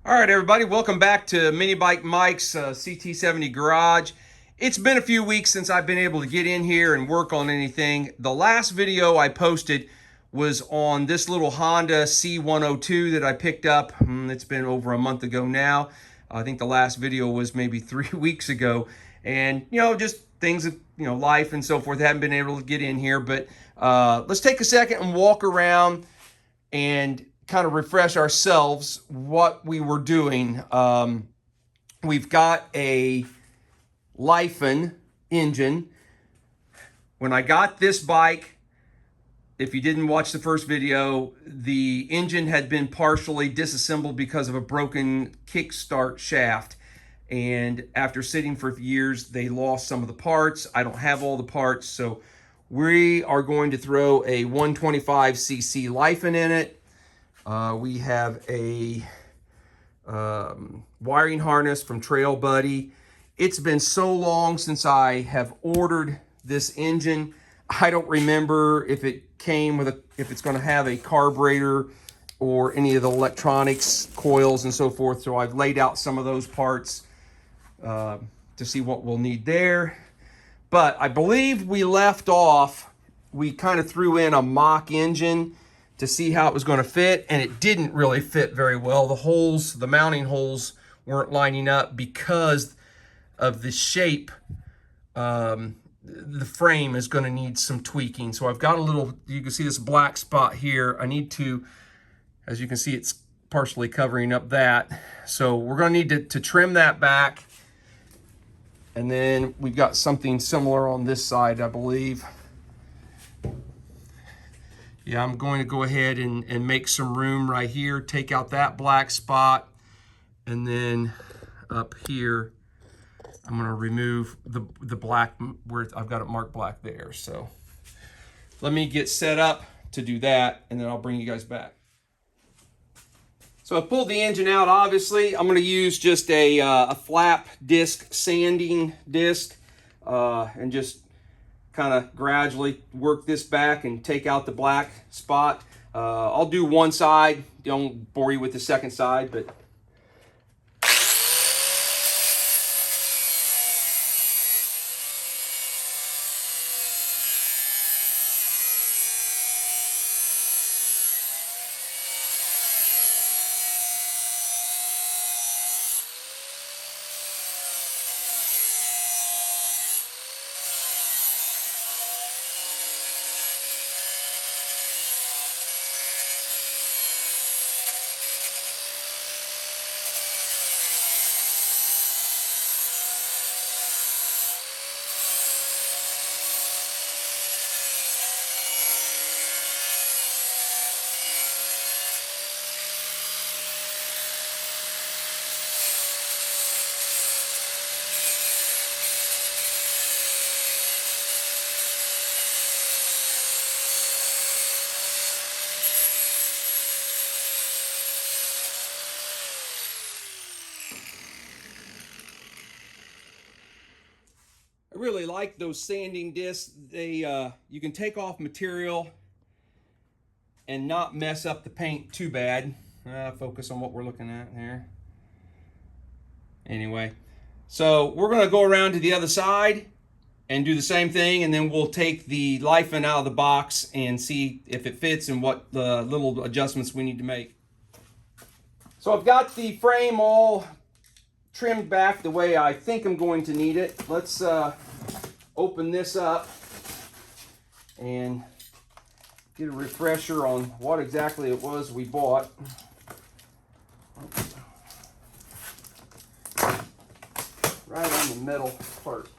All right, everybody, welcome back to Mini Bike Mike's CT70 Garage. It's been a few weeks since I've been able to get in here and work on anything. The last video I posted was on this little Honda C102 that I picked up. It's been over a month ago now. I think the last video was maybe 3 weeks ago. And, just things of, life and so forth. Haven't been able to get in here. But let's take a second and walk around and kind of refresh ourselves what we were doing. We've got a Lifen engine. When I got this bike, if you didn't watch the first video, the engine had been partially disassembled because of a broken kickstart shaft. And after sitting for years, they lost some of the parts. I don't have all the parts, so we are going to throw a 125cc Lifen in it. We have a wiring harness from Trail Buddy. It's been so long since I have ordered this engine. I don't remember if it came with if it's going to have a carburetor or any of the electronics, coils and so forth. So I've laid out some of those parts to see what we'll need there. But I believe we left off, we kind of threw in a mock engine to see how it was going to fit, and it didn't really fit very well. The mounting holes weren't lining up because of the shape. The frame is going to need some tweaking. So I've got a little, you can see this black spot here. I need to, as you can see, it's partially covering up that. So we're going to need to trim that back. And then we've got something similar on this side, I believe. Yeah, I'm going to go ahead and make some room right here, take out that black spot, and then up here, I'm going to remove the black where I've got it marked black there. So let me get set up to do that, and then I'll bring you guys back. So I pulled the engine out, obviously. I'm going to use just a flap disc, sanding disc, and just kind of gradually work this back and take out the black spot. I'll do one side, don't bore you with the second side, but I really like those sanding discs. They you can take off material and not mess up the paint too bad. Focus on what we're looking at here. Anyway, so we're going to go around to the other side and do the same thing, and then we'll take the Lifen out of the box and see if it fits and what the little adjustments we need to make. So I've got the frame all trimmed back the way I think I'm going to need it. Let's open this up and get a refresher on what exactly it was we bought. Right on the metal part.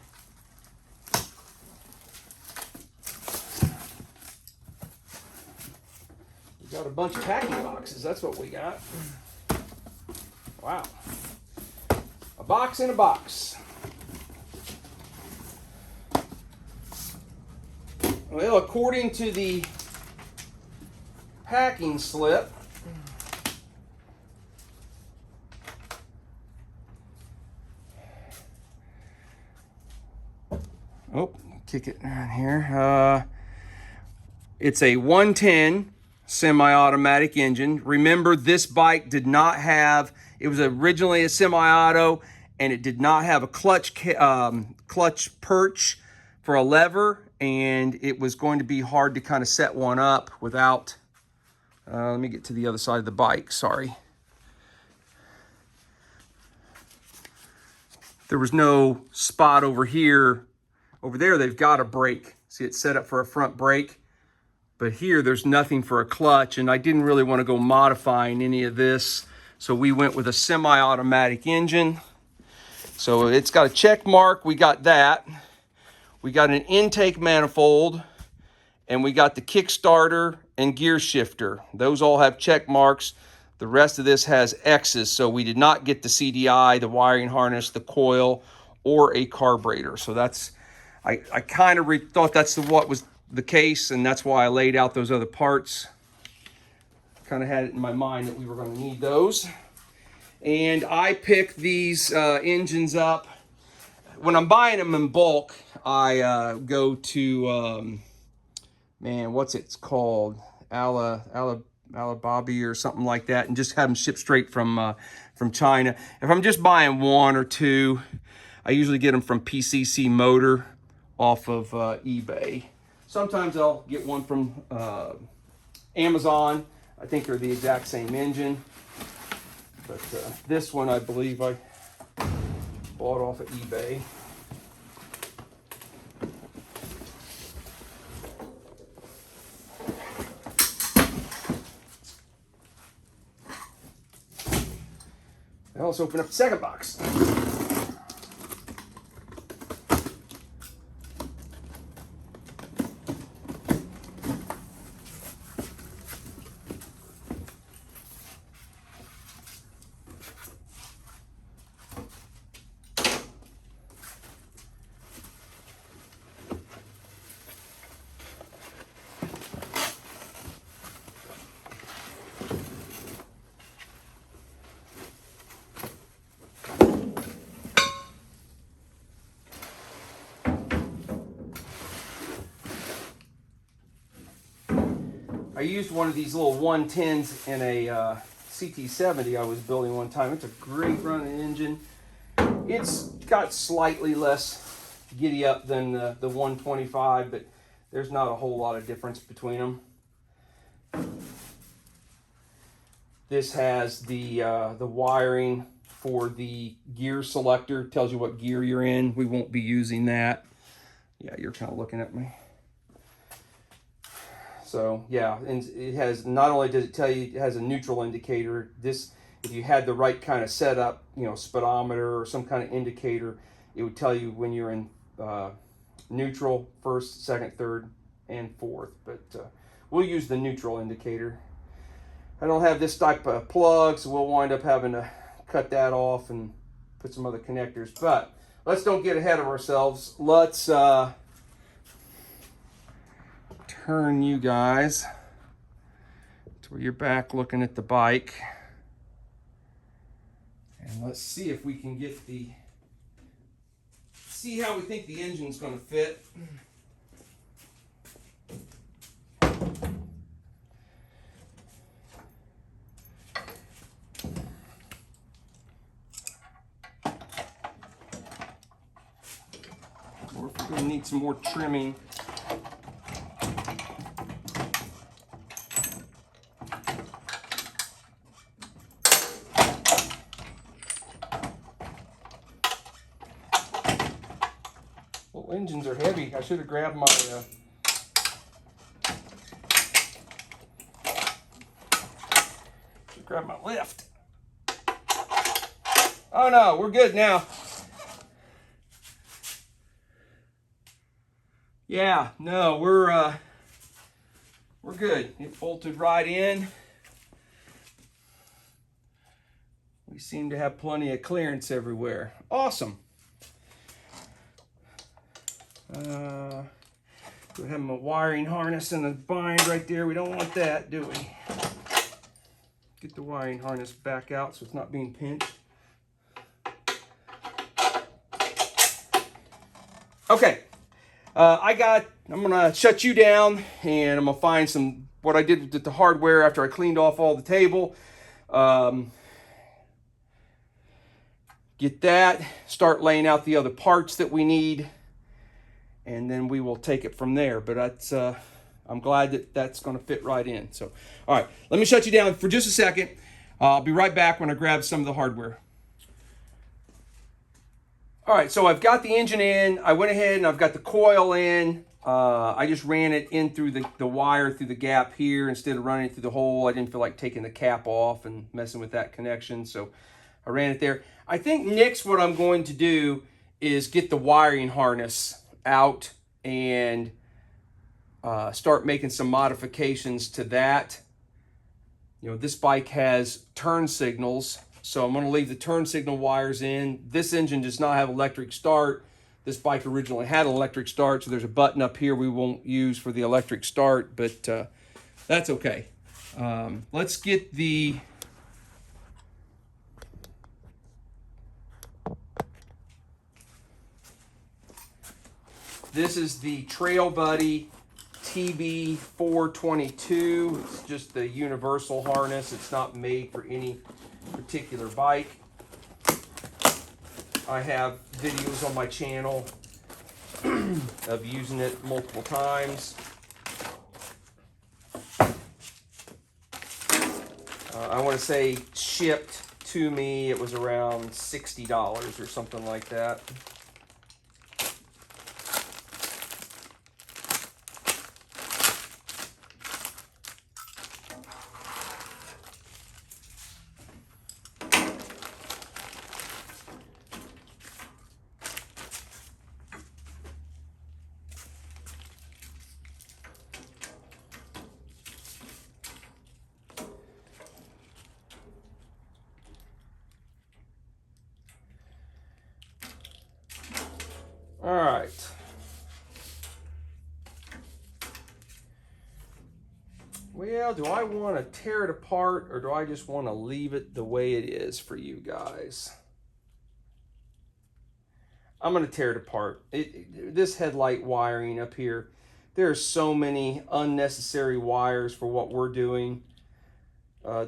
We got a bunch of packing boxes, that's what we got. Wow. A box in a box. Well, according to the packing slip, kick it down here. It's a 110 semi-automatic engine. Remember, this bike did not have, it was originally a semi-auto, and it did not have a clutch perch for a lever, and it was going to be hard to kind of set one up without, let me get to the other side of the bike, sorry. There was no spot over here. Over there, they've got a brake. See, it's set up for a front brake. But here, there's nothing for a clutch, and I didn't really want to go modifying any of this. So we went with a semi-automatic engine. So it's got a check mark. We got that. We got an intake manifold, and we got the kickstarter and gear shifter. Those all have check marks. The rest of this has X's, so we did not get the CDI, the wiring harness, the coil, or a carburetor. So that's, I kind of thought that's what was the case, and that's why I laid out those other parts. Kind of had it in my mind that we were going to need those. And I picked these engines up. When I'm buying them in bulk, I go to, man, what's it's called? Alibaba or something like that, and just have them shipped straight from China. If I'm just buying one or two, I usually get them from PCC Motor off of eBay. Sometimes I'll get one from Amazon. I think they're the exact same engine, but this one I believe I bought off of eBay. Now let's open up the second box. I used one of these little 110s in a CT70 I was building one time. It's a great running engine. It's got slightly less giddy up than the 125, but there's not a whole lot of difference between them. This has the wiring for the gear selector. Tells you what gear you're in. We won't be using that. Yeah, you're kind of looking at me. So yeah, and it has, not only does it tell you, it has a neutral indicator. This, if you had the right kind of setup, you know, speedometer or some kind of indicator, it would tell you when you're in neutral, first, second, third, and fourth. But we'll use the neutral indicator. I don't have this type of plug, so we'll wind up having to cut that off and put some other connectors. But let's don't get ahead of ourselves. Let's turn you guys to where you're back looking at the bike, and let's see if we can get see how we think the engine's going to fit. Or if we're going to need some more trimming. Engines are heavy. I should have grabbed my lift. Oh no, we're good now. Yeah, no, we're good. It bolted right in. We seem to have plenty of clearance everywhere. Awesome. We have a wiring harness and a bind right there. We don't want that, do we? Get the wiring harness back out so it's not being pinched. Okay, I'm gonna shut you down, and I'm gonna find some what I did with the hardware after I cleaned off all the table. Get that, start laying out the other parts that we need, and then we will take it from there. But that's, I'm glad that that's going to fit right in. So, all right, let me shut you down for just a second. I'll be right back when I grab some of the hardware. All right, so I've got the engine in. I went ahead and I've got the coil in. I just ran it in through the wire through the gap here instead of running it through the hole. I didn't feel like taking the cap off and messing with that connection, so I ran it there. I think next what I'm going to do is get the wiring harness out and start making some modifications to that. You know, this bike has turn signals, so I'm going to leave the turn signal wires in. This engine does not have electric start. This bike originally had an electric start, so there's a button up here we won't use for the electric start, but that's okay. Let's get the... This is the Trail Buddy TB422. It's just the universal harness. It's not made for any particular bike. I have videos on my channel of using it multiple times. I want to say shipped to me, it was around $60 or something like that. All right. Well, do I want to tear it apart or do I just want to leave it the way it is for you guys? I'm going to tear it apart. This headlight wiring up here, there are so many unnecessary wires for what we're doing.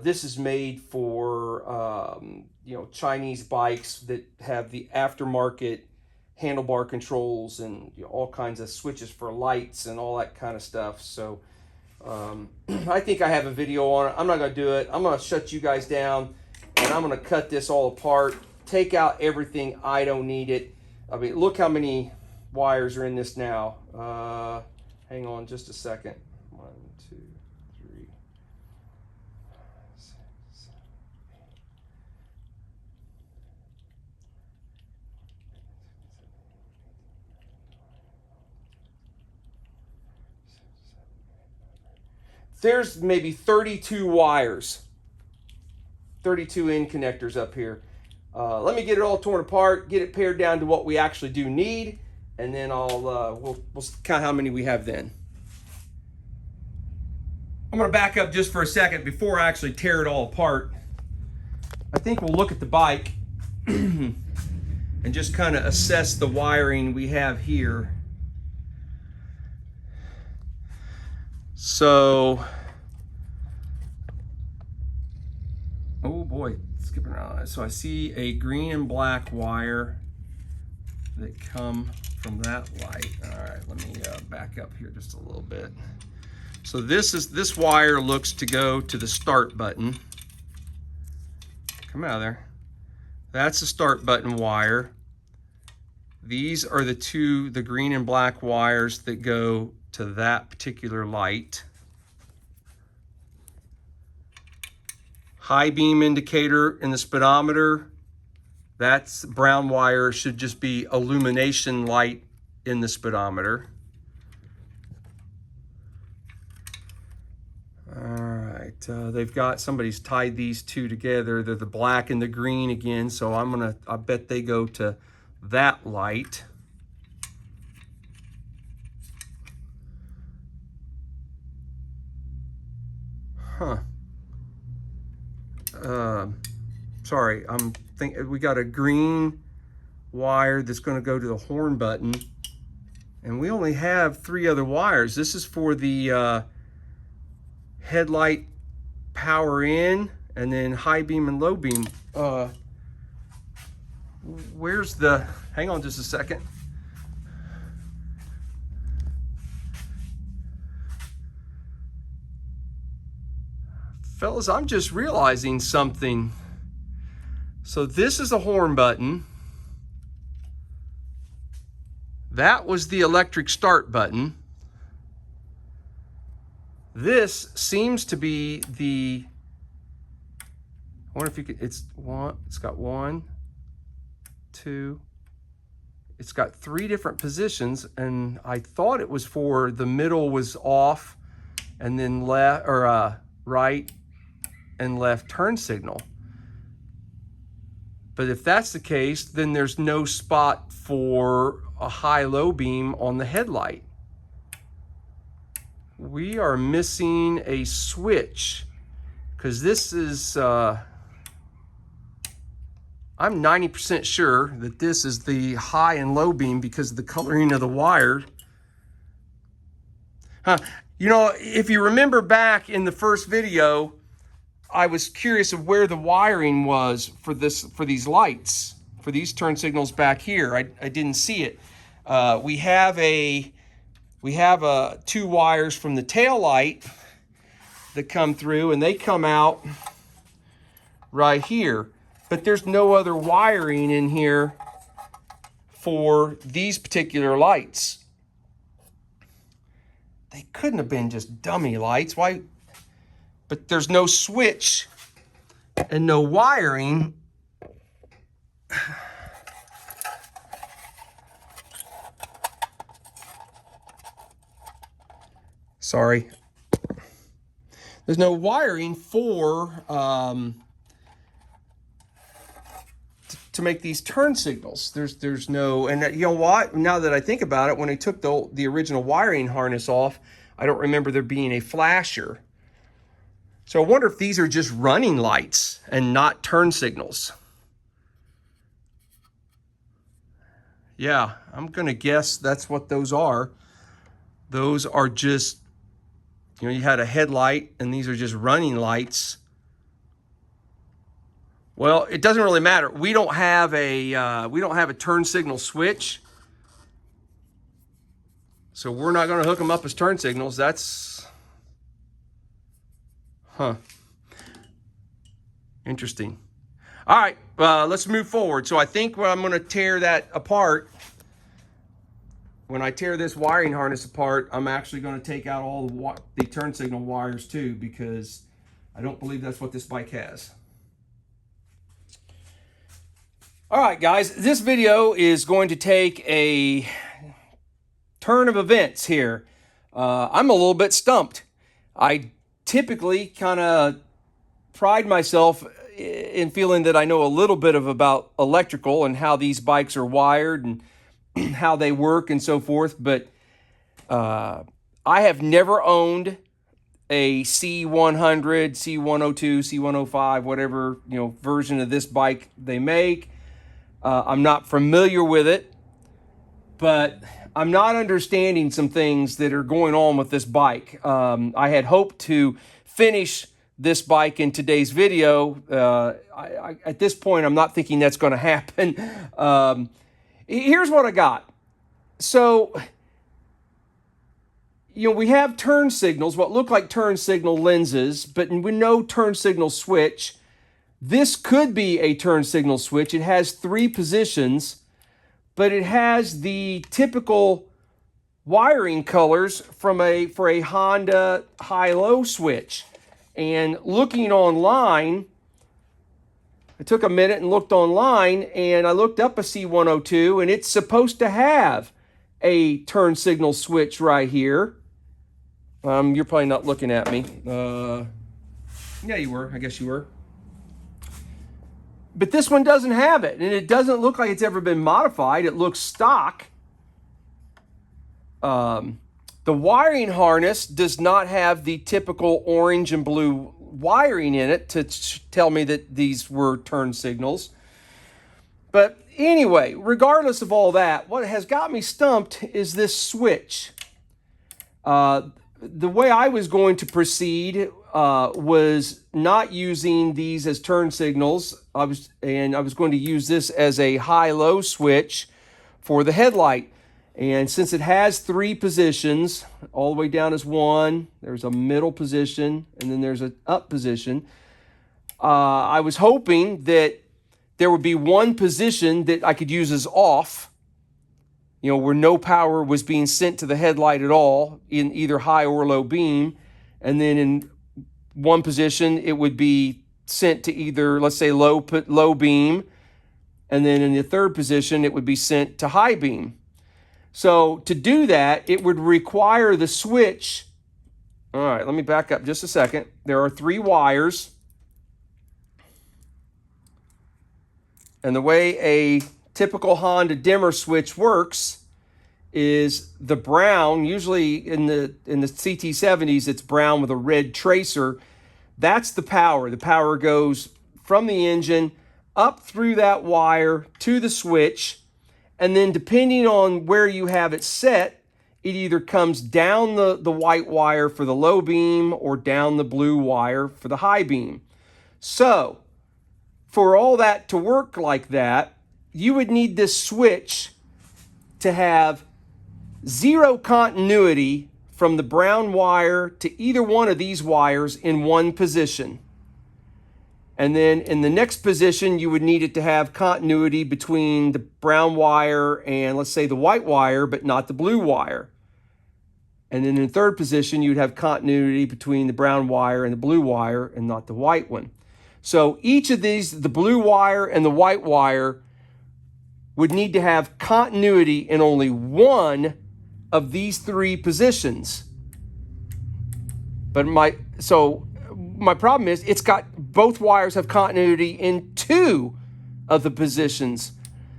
This is made for you know, Chinese bikes that have the aftermarket handlebar controls and, you know, all kinds of switches for lights and all that kind of stuff. So I think I have a video on it. I'm not going to do it. I'm going to shut you guys down and I'm going to cut this all apart, take out everything I don't need it. I mean, look how many wires are in this now. Hang on just a second. 1, 2, 3, 6, 7, 8. There's maybe 32 wires, 32 end connectors up here. Let me get it all torn apart, get it pared down to what we actually do need, and then we'll count how many we have then. I'm going to back up just for a second before I actually tear it all apart. I think we'll look at the bike and just kind of assess the wiring we have here. So, oh boy, skipping around. So I see a green and black wire that come from that light. All right, let me back up here just a little bit. So this wire looks to go to the start button. Come out of there. That's the start button wire. These are the green and black wires that go to that particular light. High beam indicator in the speedometer, that's brown wire, should just be illumination light in the speedometer. All right, they've got, somebody's tied these two together. They're the black and the green again, so I bet they go to that light. Huh. Sorry, we got a green wire that's going to go to the horn button, and we only have 3 other wires. This is for the headlight power in, and then high beam and low beam. Where's the, hang on just a second. Fellas, I'm just realizing something. So this is a horn button. That was the electric start button. This seems to be the, I wonder if you could, it's got 1, 2, it's got 3 different positions, and I thought it was for the middle was off, and then left, or right and left turn signal. But if that's the case, then there's no spot for a high-low beam on the headlight. We are missing a switch, because this is, I'm 90% sure that this is the high and low beam because of the coloring of the wire. You know, if you remember back in the first video, I was curious of where the wiring was for these lights, for these turn signals back here. I didn't see it. We have 2 wires from the tail light that come through, and they come out right here. But there's no other wiring in here for these particular lights. They couldn't have been just dummy lights. Why? But there's no switch and no wiring. Sorry. There's no wiring for to make these turn signals. There's no, and you know what? Now that I think about it, when I took the original wiring harness off, I don't remember there being a flasher. So I wonder if these are just running lights and not turn signals. Yeah, I'm gonna guess that's what those are. Those are just, you know, you had a headlight and these are just running lights. Well, it doesn't really matter. We don't have a turn signal switch, so we're not going to hook them up as turn signals. That's, interesting. All right, let's move forward. So I think I'm going to tear that apart. When I tear this wiring harness apart, I'm actually going to take out all the turn signal wires too, because I don't believe that's what this bike has. All right, guys, this video is going to take a turn of events here. I'm a little bit stumped. I typically kind of pride myself in feeling that I know a little bit about electrical and how these bikes are wired and how they work and so forth, but I have never owned a C100, C102, C105, whatever, you know, version of this bike they make. I'm not familiar with it, but I'm not understanding some things that are going on with this bike. I had hoped to finish this bike in today's video. At this point, I'm not thinking that's going to happen. Here's what I got. So, you know, we have turn signals, what look like turn signal lenses, but with no turn signal switch. This could be a turn signal switch. It has 3 positions, but it has the typical wiring colors for a Honda high-low switch. And looking online, I took a minute and looked online, and I looked up a C102, and it's supposed to have a turn signal switch right here. You're probably not looking at me. Yeah, you were. I guess you were. But this one doesn't have it, and it doesn't look like it's ever been modified. It looks stock. The wiring harness does not have the typical orange and blue wiring in it to tell me that these were turn signals. But anyway, regardless of all that, what has got me stumped is this switch. the way I was going to proceed was not using these as turn signals. I was going to use this as a high-low switch for the headlight. And since it has 3 positions, all the way down is 1, there's a middle position, and then there's an up position. I was hoping that there would be one position that I could use as off, where no power was being sent to the headlight at all in either high or low beam. And then in one position, it would be sent to either, let's say, low beam. And then in the third position, it would be sent to high beam. So to do that, it would require the switch. All right, let me back up just a second. There are 3 wires. And the way a typical Honda dimmer switch works is the brown, usually in the CT70s, it's brown with a red tracer. That's the power. The power goes from the engine up through that wire to the switch. And then depending on where you have it set, it either comes down the white wire for the low beam or down the blue wire for the high beam. So for all that to work like that, you would need this switch to have 0 continuity from the brown wire to either one of these wires in one position. And then in the next position, you would need it to have continuity between the brown wire and, let's say, the white wire, but not the blue wire. And then in the third position, you'd have continuity between the brown wire and the blue wire and not the white one. So each of these, the blue wire and the white wire, would need to have continuity in only one of these 3 positions. But my problem is it's got both wires have continuity in 2 of the positions.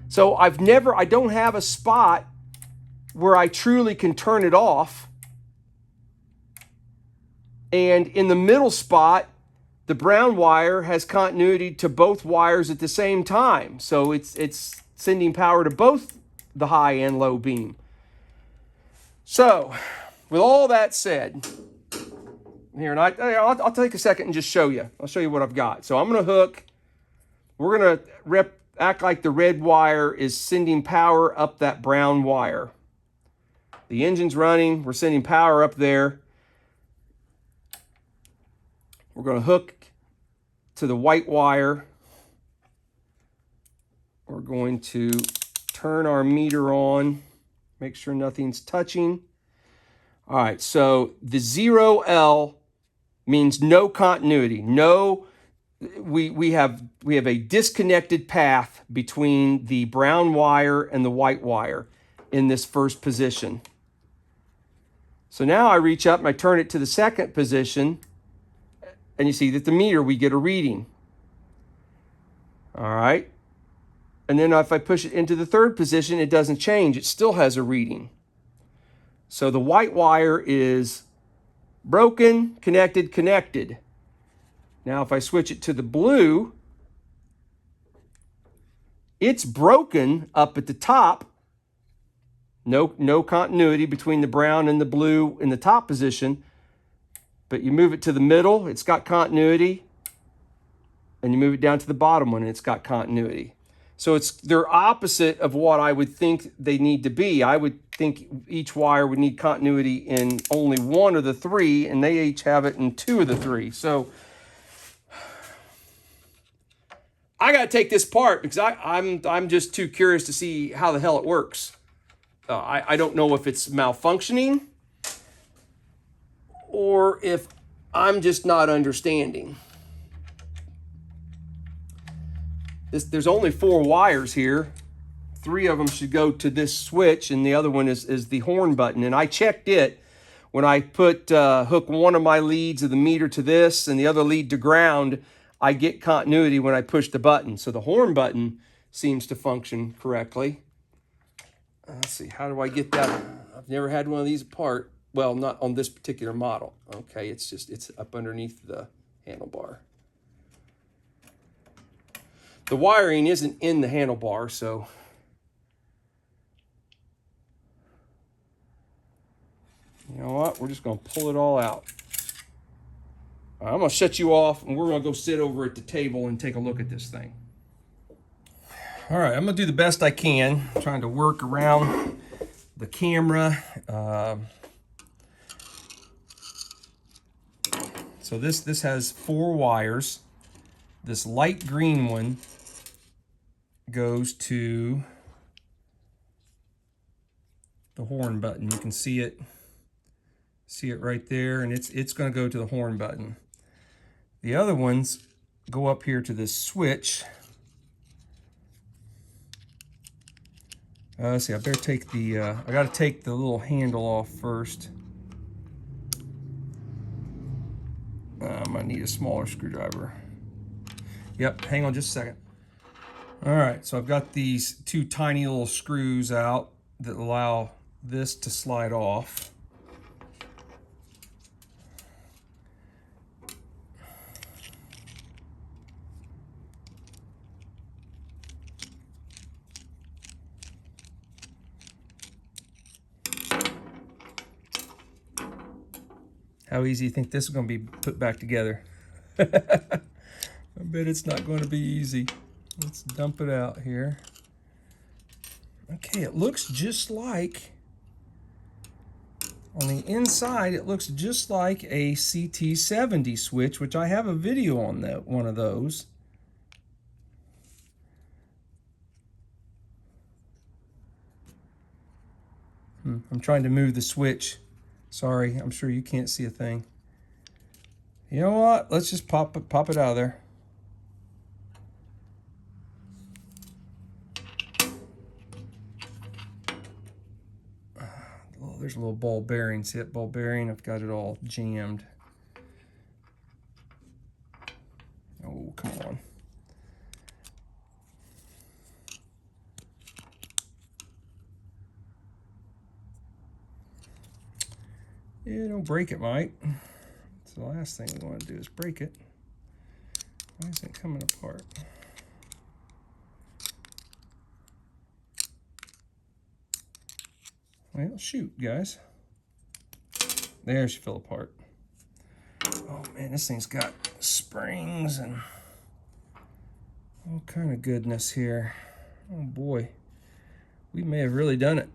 So I don't have a spot where I truly can turn it off. And in the middle spot, the brown wire has continuity to both wires at the same time. So it's sending power to both the high and low beam. So with all that said, here, and I'll take a second and just show you. I'll show you what I've got. So I'm going to hook. We're going to act like the red wire is sending power up that brown wire. The engine's running. We're sending power up there. We're going to hook to the white wire. We're going to turn our meter on. Make sure nothing's touching. All right, so the 0L means no continuity. No, we have a disconnected path between the brown wire and the white wire in this first position. So now I reach up and I turn it to the second position, and you see that the meter, we get a reading. All right. And then if I push it into the third position, it doesn't change. It still has a reading. So the white wire is broken, connected. Now if I switch it to the blue, it's broken up at the top. No continuity between the brown and the blue in the top position. But you move it to the middle, it's got continuity. And you move it down to the bottom one, and it's got continuity. So they're opposite of what I would think they need to be. I would think each wire would need continuity in only one of the 3, and they each have it in 2 of the 3. So I got to take this apart because I'm just too curious to see how the hell it works. I don't know if it's malfunctioning or if I'm just not understanding. There's only 4 wires here. 3 of them should go to this switch, and the other one is the horn button. And I checked it when I hook one of my leads of the meter to this and the other lead to ground. I get continuity when I push the button. So the horn button seems to function correctly. Let's see, how do I get that? I've never had one of these apart. Well, not on this particular model. Okay, it's up underneath the handlebar. The wiring isn't in the handlebar, so you know what? we're just gonna pull it all out. I'm gonna shut you off and we're gonna go sit over at the table and take a look at this thing. All right, I'm gonna do the best I can, trying to work around the camera. So this has 4 wires. This light green one goes to the horn button. You can see it right there, and it's going to go to the horn button. The other ones go up here to this switch. Let's see, I better take the I got to take the little handle off first. I'm gonna need a smaller screwdriver. Yep, hang on just a second. All right, so I've got these 2 tiny little screws out that allow this to slide off. How easy do you think this is going to be put back together? I bet it's not going to be easy. Let's dump it out here. Okay, it looks just like, on the inside, it looks just like a CT70 switch, which I have a video on that, one of those. I'm trying to move the switch. Sorry, I'm sure you can't see a thing. You know what? Let's just pop it out of there. Oh, there's a little ball bearing. See that ball bearing? I've got it all jammed. Oh, come on. Yeah, don't break it, Mike. That's the last thing we want to do is break it. Why is it coming apart? Well, shoot, guys. There she fell apart. Oh man, this thing's got springs and all kind of goodness here. Oh boy, we may have really done it.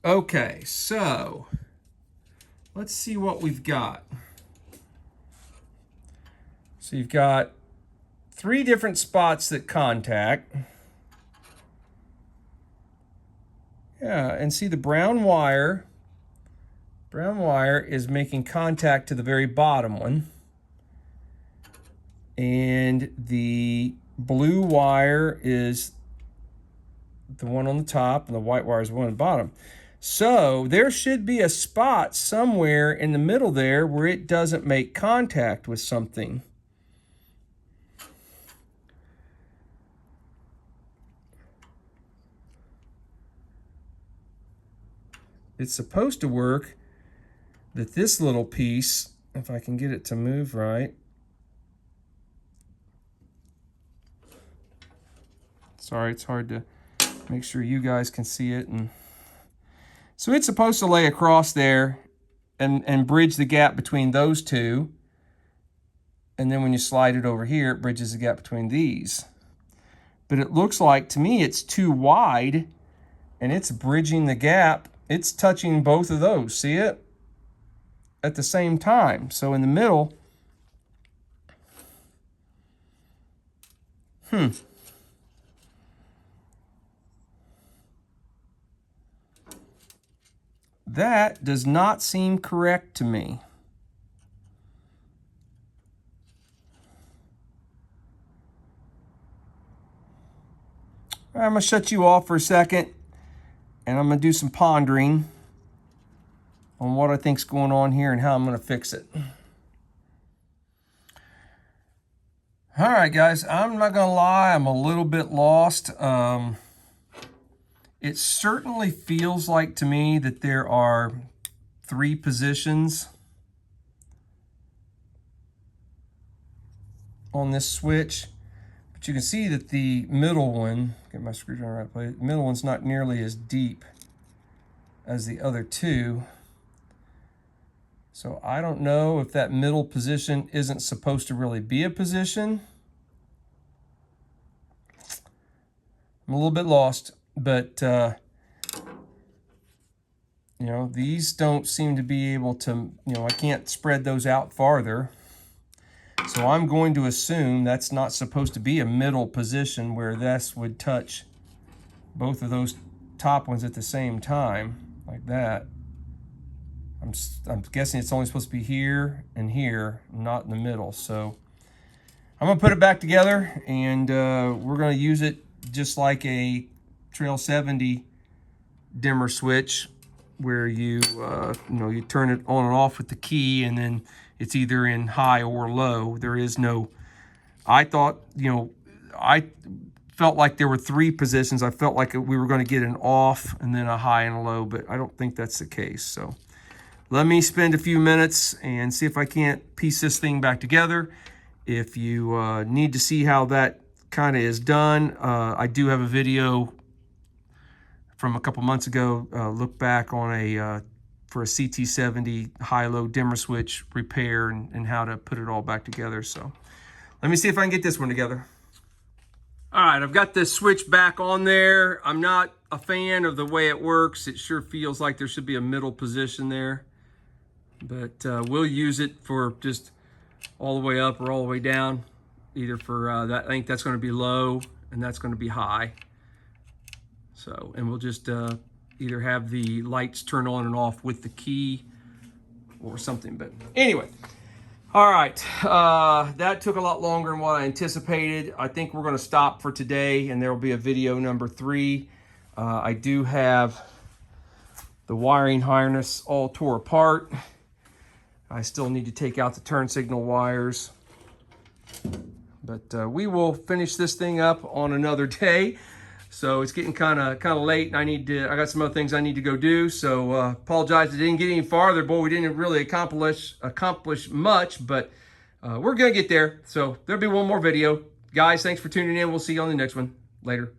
Okay, so let's see what we've got. So you've got 3 different spots that contact. Yeah, and see the brown wire. Brown wire is making contact to the very bottom one. And the blue wire is the one on the top, and the white wire is the one on the bottom. So there should be a spot somewhere in the middle there where it doesn't make contact with something. It's supposed to work that this little piece, if I can get it to move right. Sorry, it's hard to make sure you guys can see it. And so it's supposed to lay across there and bridge the gap between those 2. And then when you slide it over here, it bridges the gap between these. But it looks like, to me, it's too wide, and it's bridging the gap. It's touching both of those, see it? At the same time. So in the middle, that does not seem correct to me. I'm going to shut you off for a second, and I'm going to do some pondering on what I think's going on here and how I'm going to fix it. All right, guys, I'm not going to lie, I'm a little bit lost. It certainly feels like to me that there are 3 positions on this switch. But you can see that the middle one, get my screwdriver right place, the middle one's not nearly as deep as the other two. So I don't know if that middle position isn't supposed to really be a position. I'm a little bit lost, but you know, these don't seem to be able to, you know, I can't spread those out farther. So I'm going to assume that's not supposed to be a middle position where this would touch both of those top ones at the same time, like that. I'm guessing it's only supposed to be here and here, not in the middle. So I'm gonna put it back together, and we're gonna use it just like a Trail 70 dimmer switch, where you know, you turn it on and off with the key, and then it's either in high or low. There is no, I thought, you know, I felt like there were 3 positions. I felt like we were going to get an off and then a high and a low, but I don't think that's the case. So let me spend a few minutes and see if I can't piece this thing back together. If you need to see how that kind of is done, I do have a video from a couple months ago, look back on a for a CT70 high-low dimmer switch repair and how to put it all back together. So let me see if I can get this one together. All right, I've got this switch back on there. I'm not a fan of the way it works. It sure feels like there should be a middle position there, but we'll use it for just all the way up or all the way down, either for that. I think that's going to be low and that's going to be high. So, and we'll just either have the lights turn on and off with the key or something. But anyway, all right, that took a lot longer than what I anticipated. I think we're going to stop for today, and there will be a video number 3. I do have the wiring harness all tore apart. I still need to take out the turn signal wires, but we will finish this thing up on another day. So it's getting kind of late, and I got some other things I need to go do. So apologize I didn't get any farther. Boy, we didn't really accomplish much, but we're gonna get there. So there'll be one more video. Guys, thanks for tuning in. We'll see you on the next one. Later.